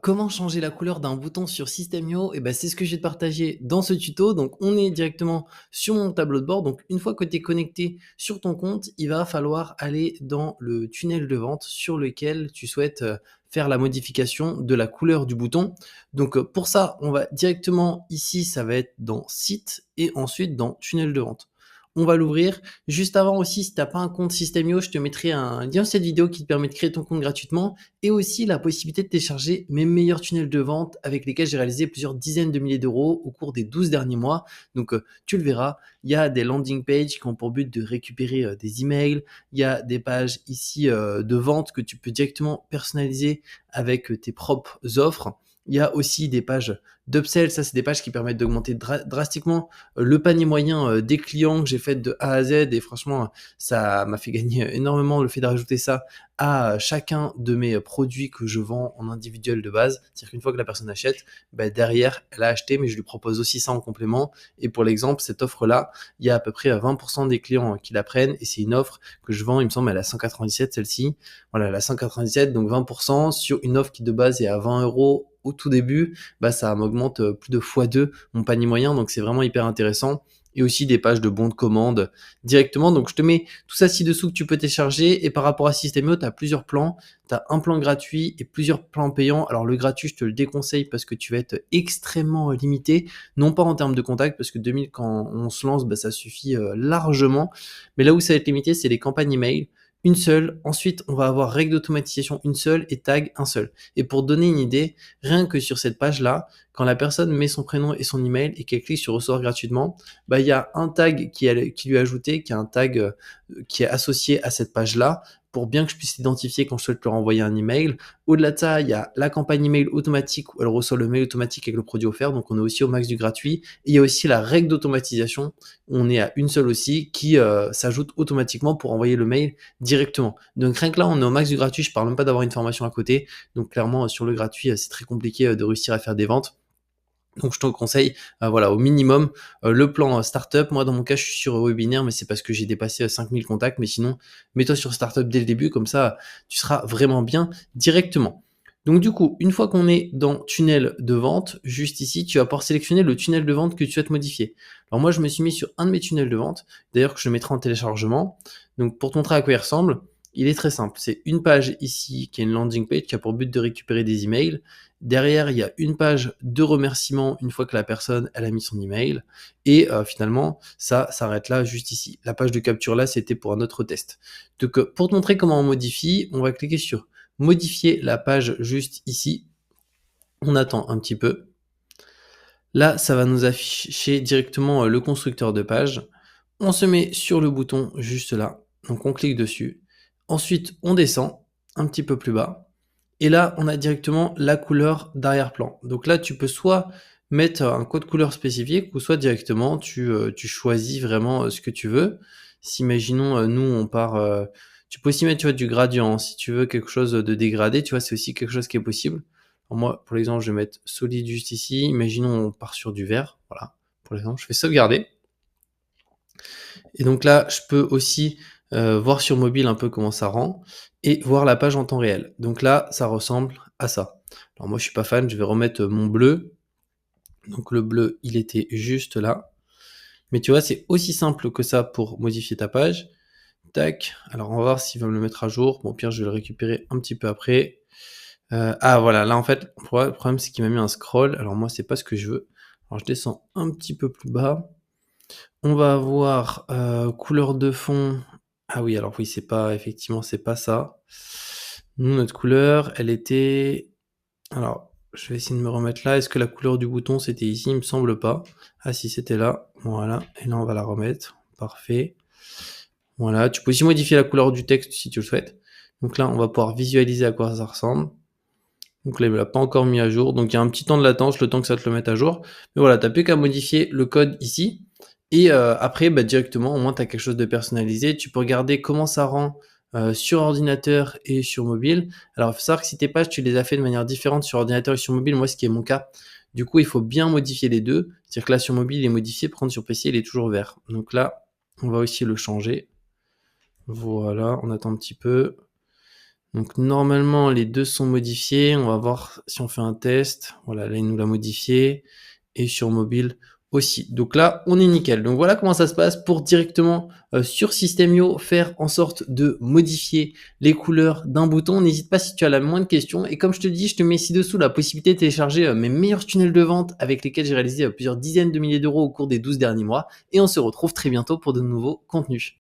Comment changer la couleur d'un bouton sur System.io? Et ben, c'est ce que je vais te partager dans ce tuto. Donc, on est directement sur mon tableau de bord. Donc, une fois que tu es connecté sur ton compte, il va falloir aller dans le tunnel de vente sur lequel tu souhaites faire la modification de la couleur du bouton. Donc, pour ça, on va directement ici, ça va être dans Site et ensuite dans Tunnel de vente. On va l'ouvrir. Juste avant aussi, si tu n'as pas un compte System.io, je te mettrai un lien sur cette vidéo qui te permet de créer ton compte gratuitement et aussi la possibilité de télécharger mes meilleurs tunnels de vente avec lesquels j'ai réalisé plusieurs dizaines de milliers d'euros au cours des 12 derniers mois. Donc, tu le verras, il y a des landing pages qui ont pour but de récupérer des emails. Il y a des pages ici de vente que tu peux directement personnaliser avec tes propres offres. Il y a aussi des pages d'upsell, ça c'est des pages qui permettent d'augmenter drastiquement le panier moyen des clients que j'ai fait de A à Z et franchement ça m'a fait gagner énormément le fait de rajouter ça à chacun de mes produits que je vends en individuel de base. C'est-à-dire qu'une fois que la personne achète, derrière elle a acheté mais je lui propose aussi ça en complément et pour l'exemple cette offre là il y a à peu près 20% des clients qui la prennent et c'est une offre que je vends, il me semble elle a 197 celle-ci, voilà elle a 197 donc 20% sur une offre qui de base est à 20 euros au tout début, ça m'augmente plus de x2 mon panier moyen, donc c'est vraiment hyper intéressant. Et aussi des pages de bons de commande directement. Donc je te mets tout ça ci-dessous que tu peux télécharger. Et par rapport à System.io, tu as plusieurs plans. Tu as un plan gratuit et plusieurs plans payants. Alors le gratuit, je te le déconseille parce que tu vas être extrêmement limité. Non pas en termes de contact, parce que 2000 quand on se lance, ça suffit largement. Mais là où ça va être limité, c'est les campagnes email. Une seule, ensuite on va avoir règle d'automatisation une seule et tag un seul. Et pour donner une idée, rien que sur cette page-là, quand la personne met son prénom et son email et qu'elle clique sur recevoir gratuitement, il y a un tag qui lui est ajouté, qui est un tag qui est associé à cette page-là, pour bien que je puisse l'identifier quand je souhaite leur envoyer un email. Au-delà de ça, il y a la campagne email automatique où elle reçoit le mail automatique avec le produit offert, donc on est aussi au max du gratuit. Et il y a aussi la règle d'automatisation, où on est à une seule aussi, qui s'ajoute automatiquement pour envoyer le mail directement. Donc rien que là, on est au max du gratuit, je parle même pas d'avoir une formation à côté. Donc clairement, sur le gratuit, c'est très compliqué de réussir à faire des ventes. Donc je te conseille au minimum le plan startup. Moi dans mon cas je suis sur webinaire mais c'est parce que j'ai dépassé 5000 contacts, mais sinon mets-toi sur startup dès le début, comme ça tu seras vraiment bien directement. Donc du coup, une fois qu'on est dans tunnel de vente, juste ici, tu vas pouvoir sélectionner le tunnel de vente que tu souhaites modifier. Alors moi je me suis mis sur un de mes tunnels de vente, d'ailleurs que je mettrai en téléchargement. Donc pour te montrer à quoi il ressemble, il est très simple. C'est une page ici qui est une landing page qui a pour but de récupérer des emails. Derrière, il y a une page de remerciement une fois que la personne elle a mis son email. Et finalement, ça s'arrête là, juste ici. La page de capture là, c'était pour un autre test. Donc pour te montrer comment on modifie, on va cliquer sur modifier la page juste ici. On attend un petit peu. Là, ça va nous afficher directement le constructeur de page. On se met sur le bouton juste là. Donc on clique dessus. Ensuite, on descend un petit peu plus bas. Et là, on a directement la couleur d'arrière-plan. Donc là, tu peux soit mettre un code couleur spécifique ou soit directement, tu choisis vraiment ce que tu veux. Si imaginons, nous, on part... tu peux aussi mettre du gradient. Si tu veux quelque chose de dégradé, tu vois, c'est aussi quelque chose qui est possible. Alors moi, pour l'exemple, je vais mettre solide juste ici. Imaginons, on part sur du vert. Voilà. Pour l'exemple, je fais sauvegarder. Et donc là, je peux aussi voir sur mobile un peu comment ça rend et voir la page en temps réel. Donc là, ça ressemble à ça. Alors moi, je suis pas fan, je vais remettre mon bleu. Donc le bleu, il était juste là. Mais tu vois, c'est aussi simple que ça pour modifier ta page. Tac. Alors on va voir s'il va me le mettre à jour. Bon, au pire, je vais le récupérer un petit peu après. Ah voilà, là en fait, le problème c'est qu'il m'a mis un scroll. Alors moi, c'est pas ce que je veux. Alors je descends un petit peu plus bas. On va avoir couleur de fond. Ah oui, alors oui, c'est pas, effectivement, c'est pas ça. Nous, notre couleur, elle était... Alors, je vais essayer de me remettre là. Est-ce que la couleur du bouton, c'était ici? Il me semble pas. Ah si, c'était là. Voilà. Et là, on va la remettre. Parfait. Voilà. Tu peux aussi modifier la couleur du texte si tu le souhaites. Donc là, on va pouvoir visualiser à quoi ça ressemble. Donc là, il ne l'a pas encore mis à jour. Donc il y a un petit temps de latence, le temps que ça te le mette à jour. Mais voilà, tu n'as plus qu'à modifier le code ici. Et après, directement, au moins, tu as quelque chose de personnalisé. Tu peux regarder comment ça rend sur ordinateur et sur mobile. Alors, il faut savoir que si tes pages, tu les as fait de manière différente sur ordinateur et sur mobile, moi, ce qui est mon cas. Du coup, il faut bien modifier les deux. C'est-à-dire que là, sur mobile, il est modifié. Par contre, sur PC, il est toujours vert. Donc là, on va aussi le changer. Voilà, on attend un petit peu. Donc normalement, les 2 sont modifiés. On va voir si on fait un test. Voilà, là, il nous l'a modifié et sur mobile aussi. Donc là, on est nickel. Donc voilà comment ça se passe pour directement, sur System.io faire en sorte de modifier les couleurs d'un bouton. N'hésite pas si tu as la moindre question et comme je te dis, je te mets ci-dessous la possibilité de télécharger, mes meilleurs tunnels de vente avec lesquels j'ai réalisé, plusieurs dizaines de milliers d'euros au cours des 12 derniers mois et on se retrouve très bientôt pour de nouveaux contenus.